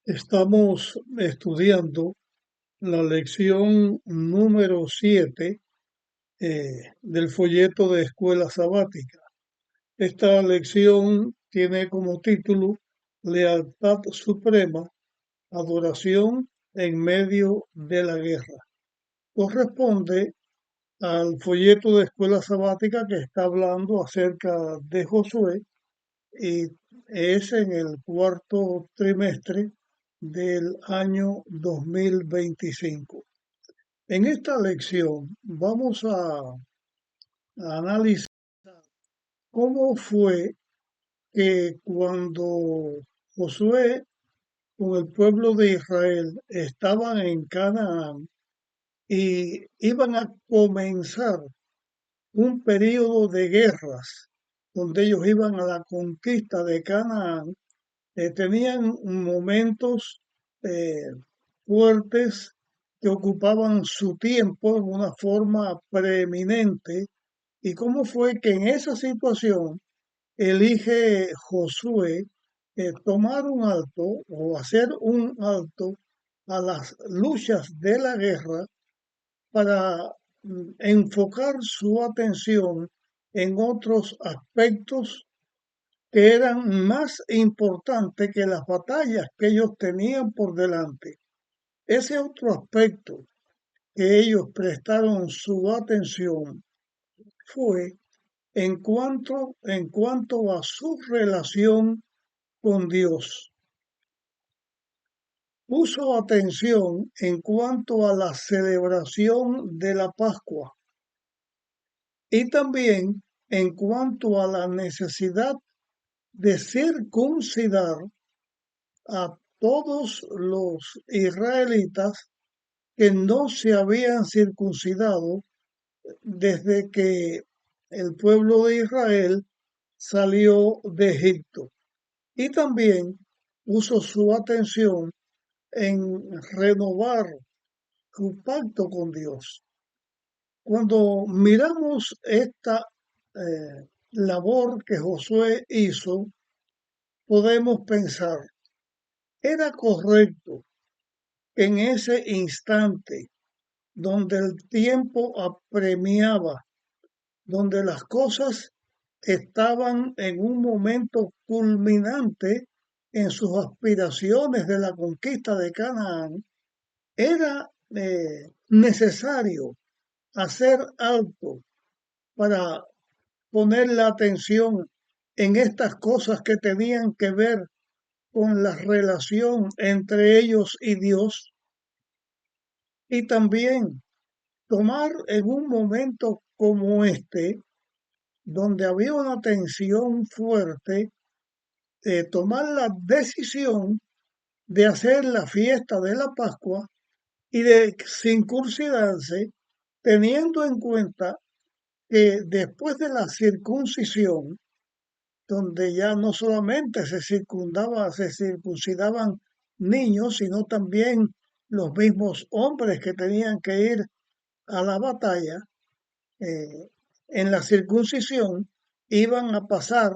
Estamos estudiando la lección número 7 del folleto de Escuela Sabática. Esta lección tiene como título Lealtad Suprema, Adoración en medio de la guerra. Corresponde al folleto de Escuela Sabática que está hablando acerca de Josué y es en el cuarto trimestre del año 2025. En esta lección vamos a analizar cómo fue que cuando Josué con el pueblo de Israel estaban en Canaán y iban a comenzar un periodo de guerras donde ellos iban a la conquista de Canaán, tenían momentos eh, fuertes que ocupaban su tiempo en una forma preeminente. ¿Y cómo fue que en esa situación elige Josué tomar un alto o hacer un alto a las luchas de la guerra para enfocar su atención en otros aspectos que eran más importantes que las batallas que ellos tenían por delante? Ese otro aspecto que ellos prestaron su atención fue en cuanto a su relación con Dios. Puso atención en cuanto a la celebración de la Pascua y también en cuanto a la necesidad de circuncidar a todos los israelitas que no se habían circuncidado desde que el pueblo de Israel salió de Egipto. Y también puso su atención en renovar su pacto con Dios. Cuando miramos esta labor que Josué hizo, podemos pensar, ¿era correcto que en ese instante donde el tiempo apremiaba, donde las cosas estaban en un momento culminante en sus aspiraciones de la conquista de Canaán, era necesario hacer algo para poner la atención en estas cosas que tenían que ver con la relación entre ellos y Dios, y también tomar en un momento como este, donde había una tensión fuerte, tomar la decisión de hacer la fiesta de la Pascua y de circuncidarse, teniendo en cuenta que después de la circuncisión, donde ya no solamente se circuncidaban niños, sino también los mismos hombres que tenían que ir a la batalla, eh, en la circuncisión iban a pasar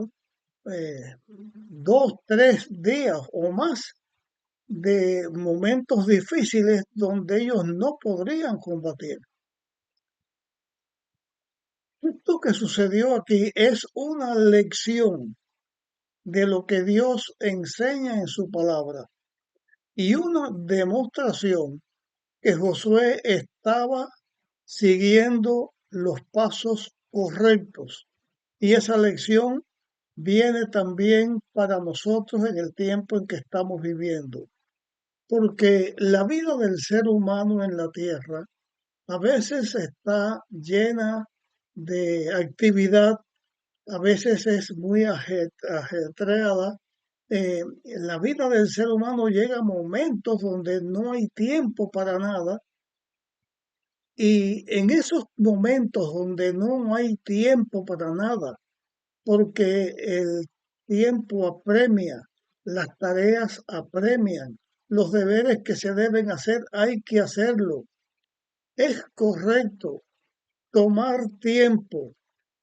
2, 3 días o más de momentos difíciles donde ellos no podrían combatir. Esto que sucedió aquí es una lección de lo que Dios enseña en su palabra y una demostración que Josué estaba siguiendo los pasos correctos. Y esa lección viene también para nosotros en el tiempo en que estamos viviendo, porque la vida del ser humano en la tierra a veces está llena de actividad, a veces es muy ajetreada. La vida del ser humano llega a momentos donde no hay tiempo para nada, y en esos momentos donde no hay tiempo para nada, porque el tiempo apremia, las tareas apremian, los deberes que se deben hacer hay que hacerlo. Es correcto tomar tiempo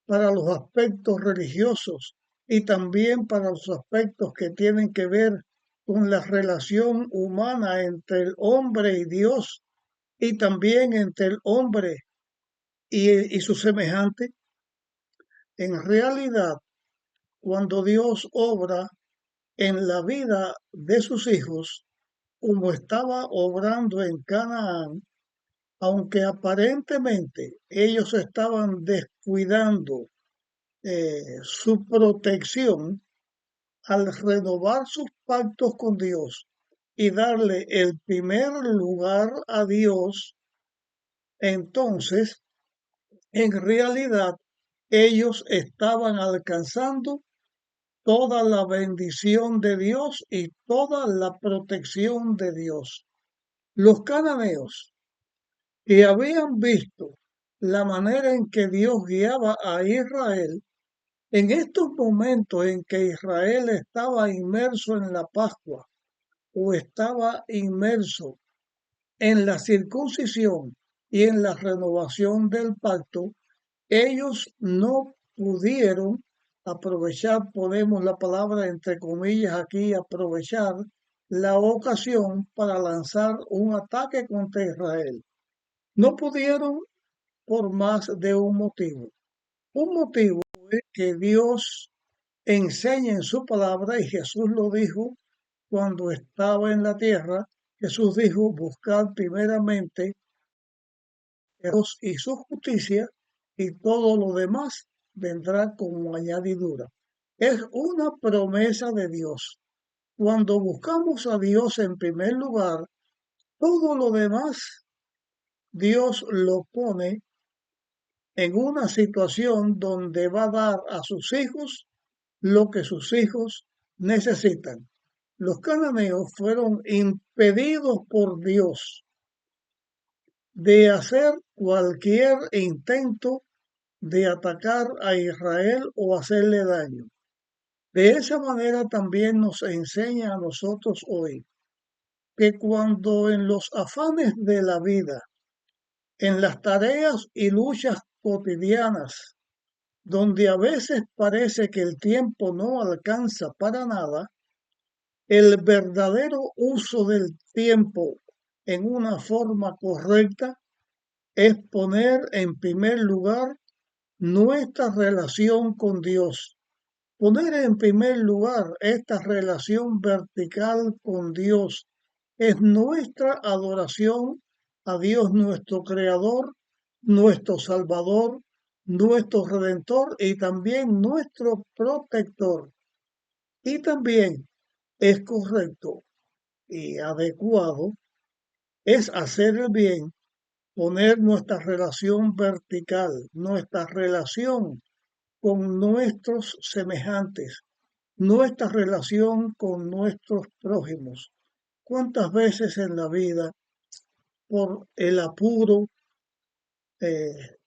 para los aspectos religiosos y también para los aspectos que tienen que ver con la relación humana entre el hombre y Dios y también entre el hombre y su semejante. En realidad, cuando Dios obra en la vida de sus hijos, como estaba obrando en Canaán, aunque aparentemente ellos estaban descuidando su protección al renovar sus pactos con Dios y darle el primer lugar a Dios, entonces en realidad ellos estaban alcanzando toda la bendición de Dios y toda la protección de Dios. Los cananeos que habían visto la manera en que Dios guiaba a Israel, en estos momentos en que Israel estaba inmerso en la Pascua o estaba inmerso en la circuncisión y en la renovación del pacto, ellos no pudieron aprovechar, ponemos la palabra entre comillas aquí, aprovechar la ocasión para lanzar un ataque contra Israel. No pudieron por más de un motivo. Un motivo es que Dios enseña en su palabra, y Jesús lo dijo cuando estaba en la tierra. Jesús dijo, buscad primeramente a Dios y su justicia, y todo lo demás vendrá como añadidura. Es una promesa de Dios. Cuando buscamos a Dios en primer lugar, todo lo demás Dios lo pone en una situación donde va a dar a sus hijos lo que sus hijos necesitan. Los cananeos fueron impedidos por Dios de hacer cualquier intento de atacar a Israel o hacerle daño. De esa manera también nos enseña a nosotros hoy que cuando en los afanes de la vida, en las tareas y luchas cotidianas, donde a veces parece que el tiempo no alcanza para nada, el verdadero uso del tiempo en una forma correcta es poner en primer lugar nuestra relación con Dios. Poner en primer lugar esta relación vertical con Dios es nuestra adoración a Dios nuestro Creador, nuestro Salvador, nuestro Redentor y también nuestro protector. Y también es correcto y adecuado, es hacer el bien, poner nuestra relación vertical, nuestra relación con nuestros semejantes, nuestra relación con nuestros prójimos. ¿Cuántas veces en la vida, por el apuro, eh,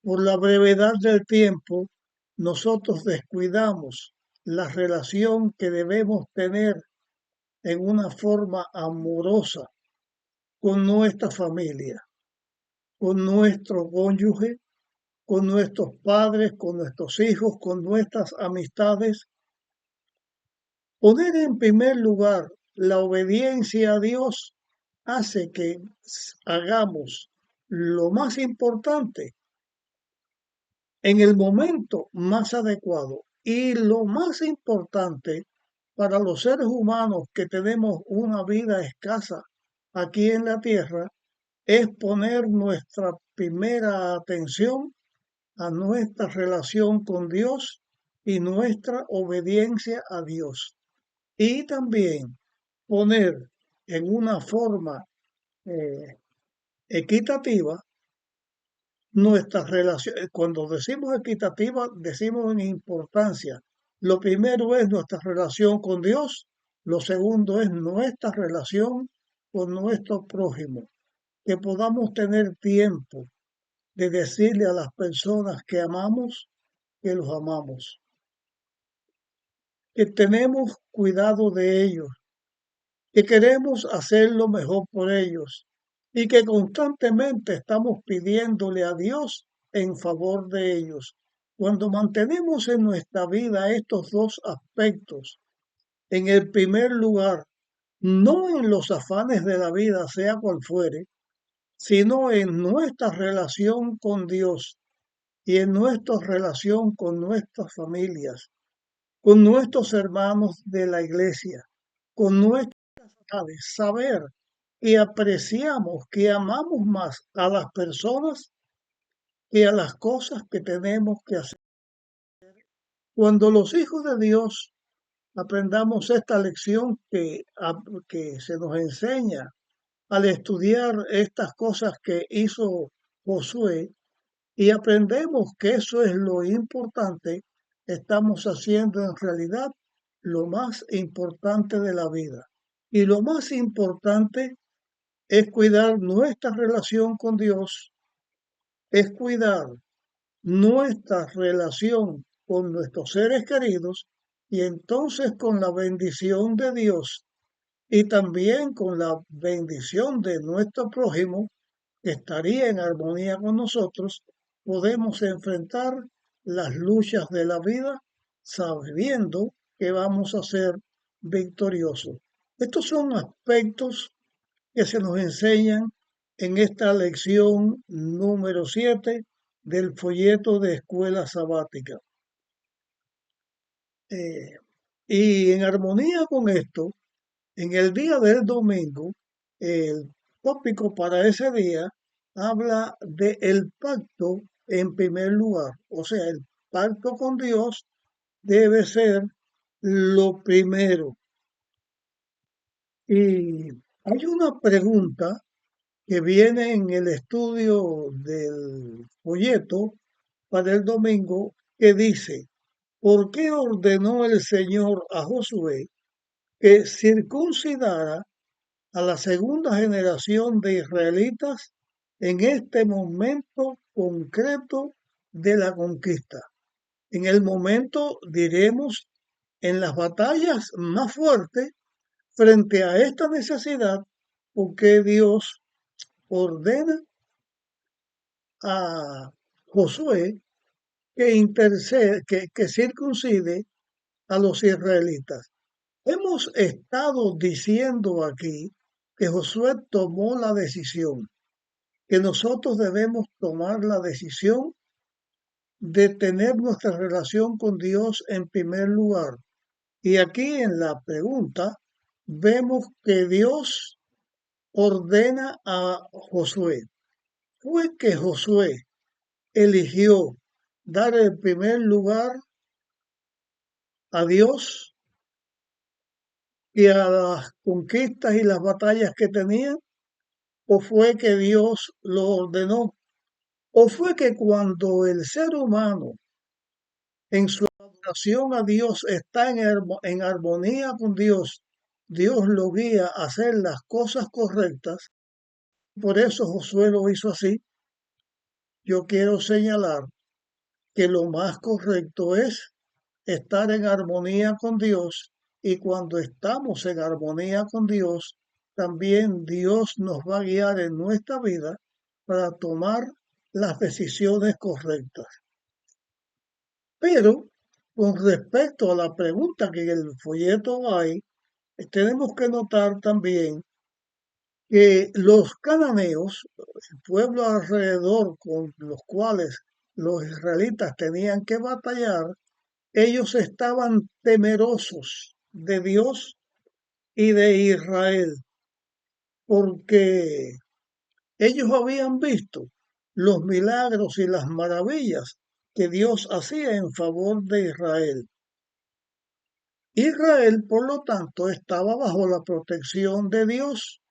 por la brevedad del tiempo, nosotros descuidamos la relación que debemos tener en una forma amorosa con nuestra familia, con nuestro cónyuge, con nuestros padres, con nuestros hijos, con nuestras amistades? Poner en primer lugar la obediencia a Dios hace que hagamos lo más importante en el momento más adecuado. Y lo más importante para los seres humanos que tenemos una vida escasa aquí en la tierra es poner nuestra primera atención a nuestra relación con Dios y nuestra obediencia a Dios. Y también poner en una forma eh, equitativa nuestras relaciones. Cuando decimos equitativa, decimos en importancia. Lo primero es nuestra relación con Dios, lo segundo es nuestra relación con nuestro prójimo. Que podamos tener tiempo de decirle a las personas que amamos que los amamos, que tenemos cuidado de ellos, que queremos hacer lo mejor por ellos y que constantemente estamos pidiéndole a Dios en favor de ellos. Cuando mantenemos en nuestra vida estos dos aspectos, en el primer lugar, no en los afanes de la vida, sea cual fuere, sino en nuestra relación con Dios y en nuestra relación con nuestras familias, con nuestros hermanos de la iglesia, con nuestras amistades, saber que apreciamos, que amamos más a las personas que a las cosas que tenemos que hacer. Cuando los hijos de Dios aprendamos esta lección que se nos enseña al estudiar estas cosas que hizo Josué y aprendemos que eso es lo importante, estamos haciendo en realidad lo más importante de la vida. Y lo más importante es cuidar nuestra relación con Dios, es cuidar nuestra relación con nuestros seres queridos y entonces con la bendición de Dios y también con la bendición de nuestro prójimo que estaría en armonía con nosotros, podemos enfrentar las luchas de la vida sabiendo que vamos a ser victoriosos. Estos son aspectos que se nos enseñan en esta lección número 7 del folleto de escuela sabática. Eh, y en armonía con esto, en el día del domingo, el tópico para ese día habla de el pacto en primer lugar. O sea, el pacto con Dios debe ser lo primero. Y hay una pregunta que viene en el estudio del folleto para el domingo que dice, ¿por qué ordenó el Señor a Josué que circuncidara a la segunda generación de israelitas en este momento concreto de la conquista? En el momento, diremos, en las batallas más fuertes frente a esta necesidad, porque Dios ordena a Josué que circuncide a los israelitas. Hemos estado diciendo aquí que Josué tomó la decisión, que nosotros debemos tomar la decisión de tener nuestra relación con Dios en primer lugar. Y aquí en la pregunta vemos que Dios ordena a Josué. Fue que Josué eligió dar el primer lugar a Dios y a las conquistas y las batallas que tenía, o fue que Dios lo ordenó, o fue que cuando el ser humano en su adoración a Dios está en armonía con Dios, Dios lo guía a hacer las cosas correctas. Por eso Josué lo hizo así. Yo quiero señalar que lo más correcto es estar en armonía con Dios y cuando estamos en armonía con Dios, también Dios nos va a guiar en nuestra vida para tomar las decisiones correctas. Pero con respecto a la pregunta que en el folleto hay, tenemos que notar también que los cananeos, el pueblo alrededor con los cuales los israelitas tenían que batallar, ellos estaban temerosos de Dios y de Israel, porque ellos habían visto los milagros y las maravillas que Dios hacía en favor de Israel. Israel, por lo tanto, estaba bajo la protección de Dios.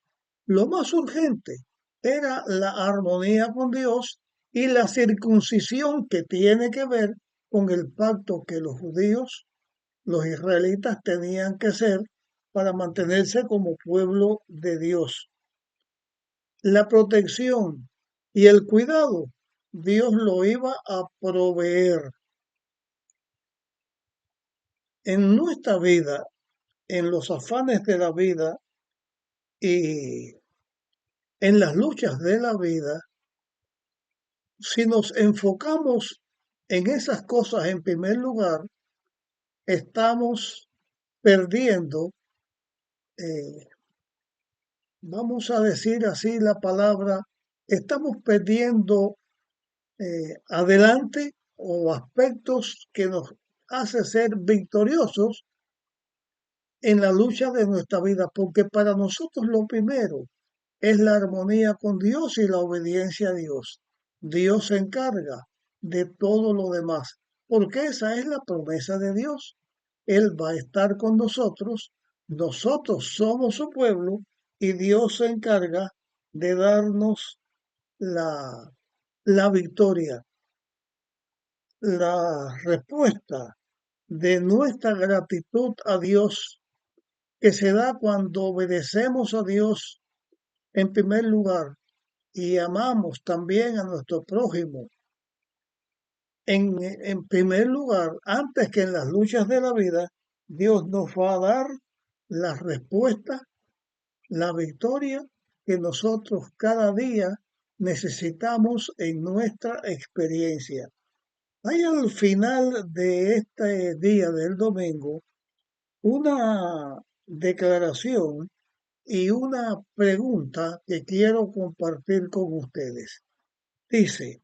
Lo más urgente era la armonía con Dios y la circuncisión que tiene que ver con el pacto que los israelitas tenían que hacer para mantenerse como pueblo de Dios. La protección y el cuidado, Dios lo iba a proveer. En nuestra vida, en los afanes de la vida y en las luchas de la vida, si nos enfocamos en esas cosas en primer lugar, estamos perdiendo, eh, vamos a decir así la palabra, estamos perdiendo adelante o aspectos que nos hace ser victoriosos en la lucha de nuestra vida, porque para nosotros lo primero es la armonía con Dios y la obediencia a Dios. Dios se encarga de todo lo demás, porque esa es la promesa de Dios. Él va a estar con nosotros somos su pueblo y Dios se encarga de darnos la, la victoria, la respuesta de nuestra gratitud a Dios, que se da cuando obedecemos a Dios en primer lugar y amamos también a nuestro prójimo. En primer lugar, antes que en las luchas de la vida, Dios nos va a dar la respuesta, la victoria que nosotros cada día necesitamos en nuestra experiencia. Hay al final de este día del domingo una declaración y una pregunta que quiero compartir con ustedes. Dice,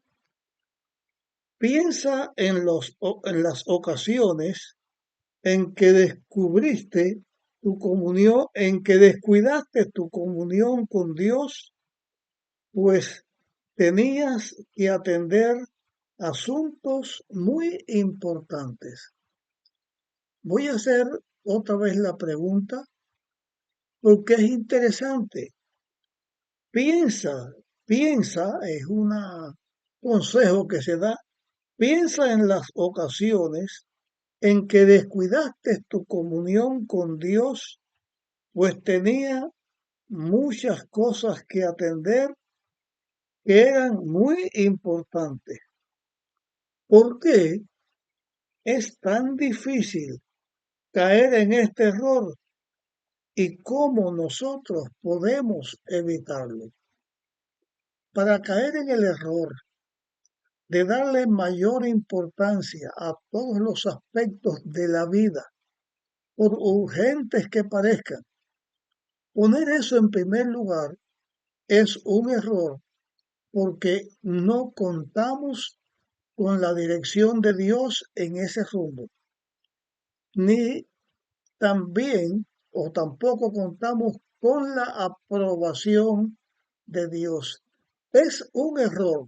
piensa en las ocasiones en que descubriste tu comunión, en que descuidaste tu comunión con Dios, pues tenías que atender asuntos muy importantes. Voy a hacer otra vez la pregunta porque es interesante. Piensa, piensa, es un consejo que se da, piensa en las ocasiones en que descuidaste tu comunión con Dios, pues tenía muchas cosas que atender que eran muy importantes. ¿Por qué es tan difícil caer en este error y cómo nosotros podemos evitarlo? Para caer en el error de darle mayor importancia a todos los aspectos de la vida, por urgentes que parezcan, poner eso en primer lugar es un error porque no contamos con la dirección de Dios en ese rumbo, ni también o tampoco contamos con la aprobación de Dios. Es un error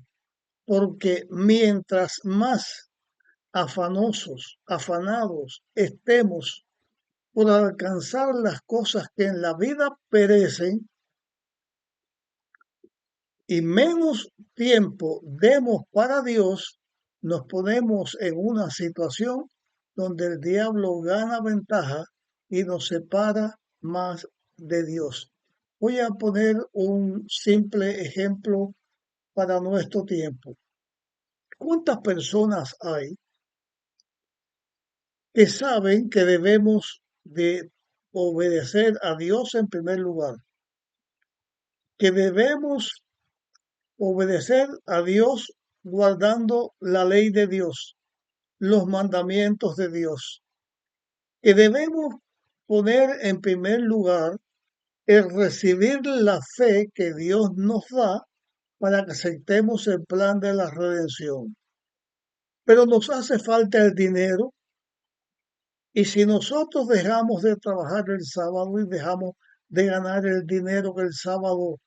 porque mientras más afanados estemos por alcanzar las cosas que en la vida perecen y menos tiempo demos para Dios, nos ponemos en una situación donde el diablo gana ventaja y nos separa más de Dios. Voy a poner un simple ejemplo para nuestro tiempo. ¿Cuántas personas hay que saben que debemos de obedecer a Dios en primer lugar, que debemos obedecer a Dios guardando la ley de Dios, los mandamientos de Dios, que debemos poner en primer lugar el recibir la fe que Dios nos da para que aceptemos el plan de la redención? Pero nos hace falta el dinero, y si nosotros dejamos de trabajar el sábado y dejamos de ganar el dinero que el sábado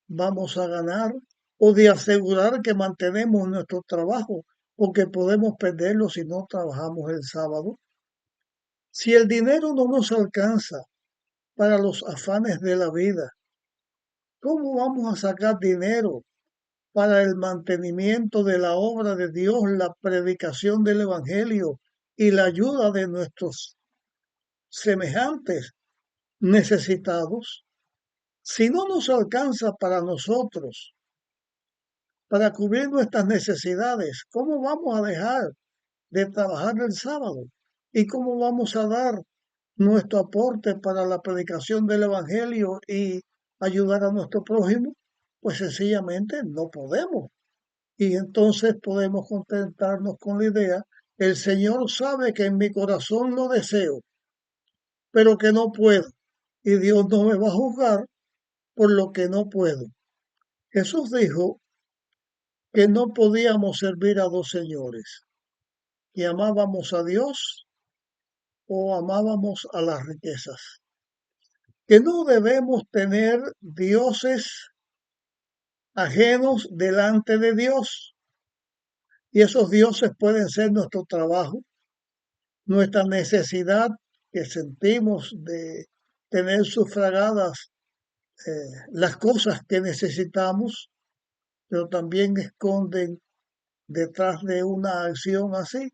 vamos a ganar, o de asegurar que mantenemos nuestro trabajo, porque podemos perderlo si no trabajamos el sábado. Si el dinero no nos alcanza para los afanes de la vida, ¿cómo vamos a sacar dinero para el mantenimiento de la obra de Dios, la predicación del Evangelio y la ayuda de nuestros semejantes necesitados? Si no nos alcanza para nosotros, para cubrir nuestras necesidades, ¿cómo vamos a dejar de trabajar el sábado? ¿Y cómo vamos a dar nuestro aporte para la predicación del Evangelio y ayudar a nuestro prójimo? Pues sencillamente no podemos. Y entonces podemos contentarnos con la idea, el Señor sabe que en mi corazón lo deseo, pero que no puedo. Y Dios no me va a juzgar por lo que no puedo. Jesús dijo que no podíamos servir a dos señores, que amábamos a Dios o amábamos a las riquezas, que no debemos tener dioses ajenos delante de Dios. Y esos dioses pueden ser nuestro trabajo, nuestra necesidad que sentimos de tener sufragadas las cosas que necesitamos, pero también esconden detrás de una acción así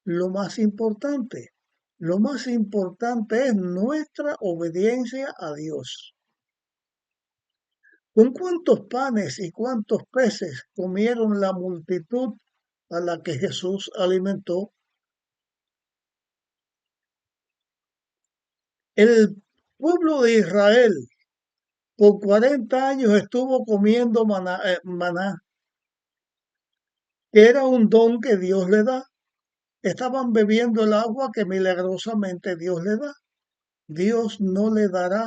lo más importante. Lo más importante es nuestra obediencia a Dios. ¿Con cuántos panes y cuántos peces comieron la multitud a la que Jesús alimentó? El pueblo de Israel por 40 años estuvo comiendo maná, que era un don que Dios le da. Estaban bebiendo el agua que milagrosamente Dios le da. Dios no le dará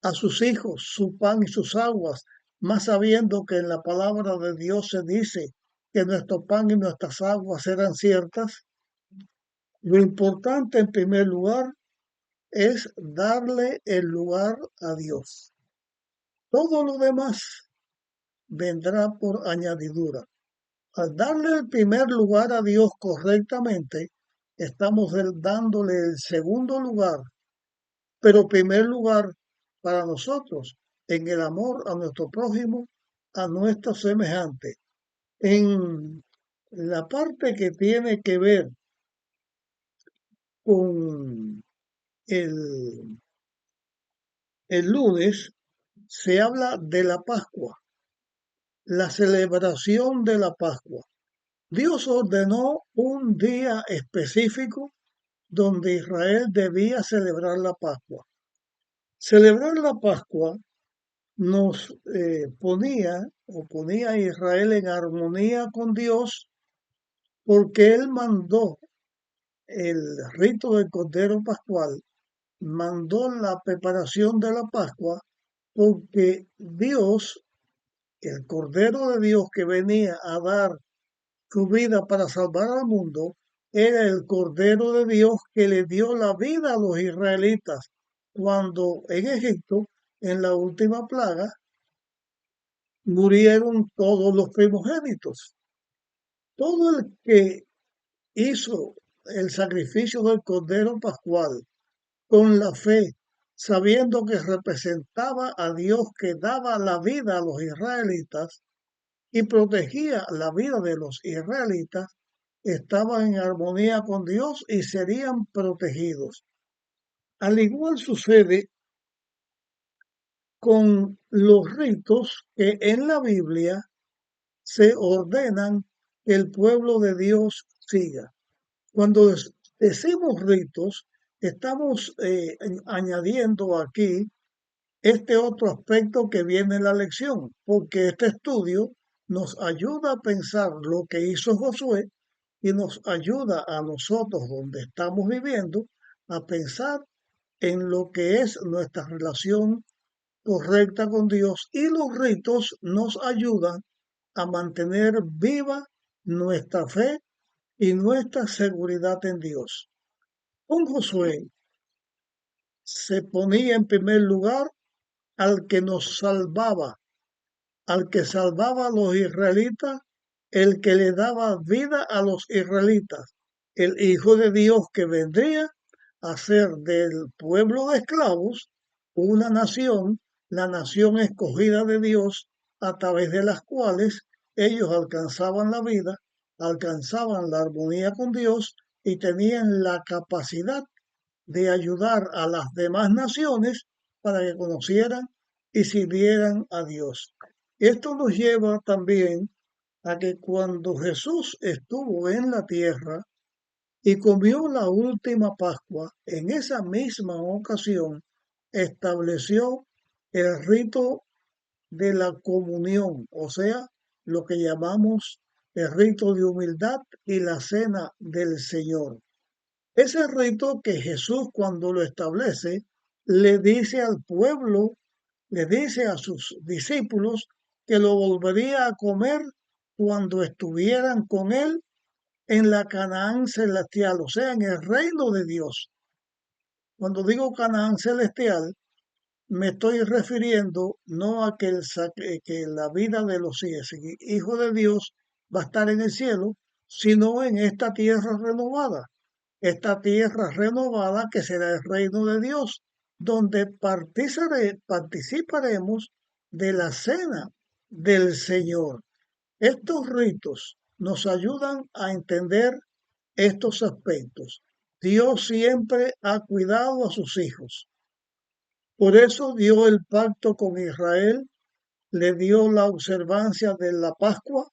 a sus hijos su pan y sus aguas, más sabiendo que en la palabra de Dios se dice que nuestro pan y nuestras aguas eran ciertas. Lo importante en primer lugar es darle el lugar a Dios. Todo lo demás vendrá por añadidura. Al darle el primer lugar a Dios correctamente, estamos dándole el segundo lugar, pero primer lugar para nosotros, en el amor a nuestro prójimo, a nuestro semejante. En la parte que tiene que ver con el, el lunes, se habla de la Pascua, la celebración de la Pascua. Dios ordenó un día específico donde Israel debía celebrar la Pascua. Celebrar la Pascua nos ponía a Israel en armonía con Dios porque Él mandó el rito del Cordero Pascual, mandó la preparación de la Pascua porque Dios, el Cordero de Dios que venía a dar su vida para salvar al mundo, era el Cordero de Dios que le dio la vida a los israelitas cuando en Egipto, en la última plaga, murieron todos los primogénitos. Todo el que hizo el sacrificio del Cordero Pascual con la fe, sabiendo que representaba a Dios que daba la vida a los israelitas y protegía la vida de los israelitas, estaban en armonía con Dios y serían protegidos. Al igual sucede con los ritos que en la Biblia se ordenan que el pueblo de Dios siga. Cuando decimos ritos, estamos añadiendo aquí este otro aspecto que viene en la lección, porque este estudio nos ayuda a pensar lo que hizo Josué y nos ayuda a nosotros donde estamos viviendo a pensar en lo que es nuestra relación correcta con Dios y los ritos nos ayudan a mantener viva nuestra fe y nuestra seguridad en Dios. Con Josué se ponía en primer lugar al que nos salvaba, al que salvaba a los israelitas, el que le daba vida a los israelitas, el Hijo de Dios que vendría a ser del pueblo de esclavos una nación, la nación escogida de Dios, a través de las cuales ellos alcanzaban la vida, alcanzaban la armonía con Dios y tenían la capacidad de ayudar a las demás naciones para que conocieran y sirvieran a Dios. Esto nos lleva también a que cuando Jesús estuvo en la tierra y comió la última Pascua, en esa misma ocasión estableció el rito de la comunión, o sea, lo que llamamos el rito de humildad y la cena del Señor. Ese rito que Jesús cuando lo establece, le dice al pueblo, le dice a sus discípulos que lo volvería a comer cuando estuvieran con él en la Canaán celestial, o sea, en el reino de Dios. Cuando digo Canaán celestial, me estoy refiriendo no a que, que la vida de los hijos de Dios va a estar en el cielo, sino en esta tierra renovada. Esta tierra renovada que será el reino de Dios, donde participaremos de la cena del Señor. Estos ritos nos ayudan a entender estos aspectos. Dios siempre ha cuidado a sus hijos. Por eso dio el pacto con Israel, le dio la observancia de la Pascua,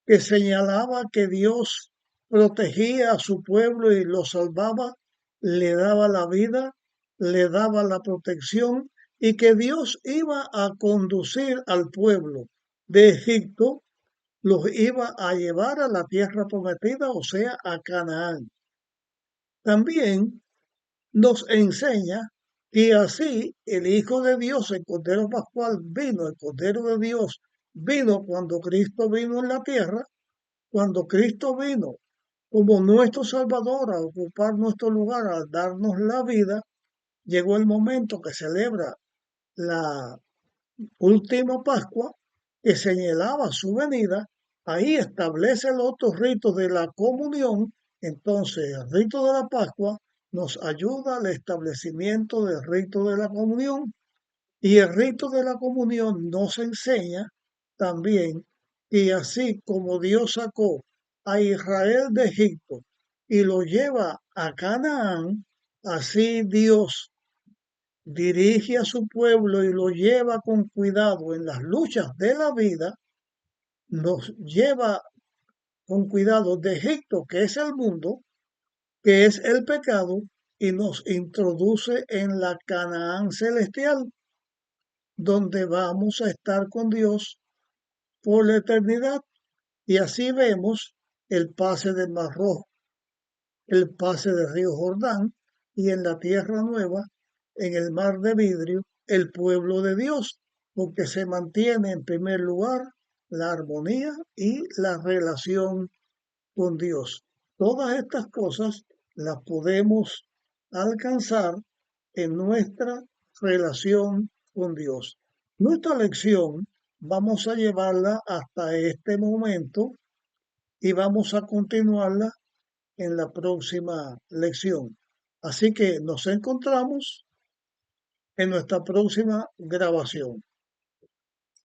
que señalaba que Dios protegía a su pueblo y lo salvaba, le daba la vida, le daba la protección y que Dios iba a conducir al pueblo de Egipto, los iba a llevar a la tierra prometida, o sea, a Canaán. También nos enseña que así el Hijo de Dios, el Cordero Pascual, vino, el Cordero de Dios vino cuando Cristo vino en la tierra, cuando Cristo vino como nuestro Salvador a ocupar nuestro lugar, a darnos la vida, llegó el momento que celebra la última Pascua, que señalaba su venida. Ahí establece los otros ritos de la comunión. Entonces, el rito de la Pascua nos ayuda al establecimiento del rito de la comunión. Y el rito de la comunión nos enseña también que así como Dios sacó a Israel de Egipto y lo lleva a Canaán, así Dios dirige a su pueblo y lo lleva con cuidado en las luchas de la vida, nos lleva con cuidado de Egipto, que es el mundo, que es el pecado, y nos introduce en la Canaán celestial, donde vamos a estar con Dios por la eternidad. Y así vemos el pase del Mar Rojo, el pase del río Jordán y en la tierra nueva, en el mar de vidrio, el pueblo de Dios, porque se mantiene en primer lugar la armonía y la relación con Dios. Todas estas cosas las podemos alcanzar en nuestra relación con Dios. Nuestra lección vamos a llevarla hasta este momento y vamos a continuarla en la próxima lección. Así que nos encontramos en nuestra próxima grabación.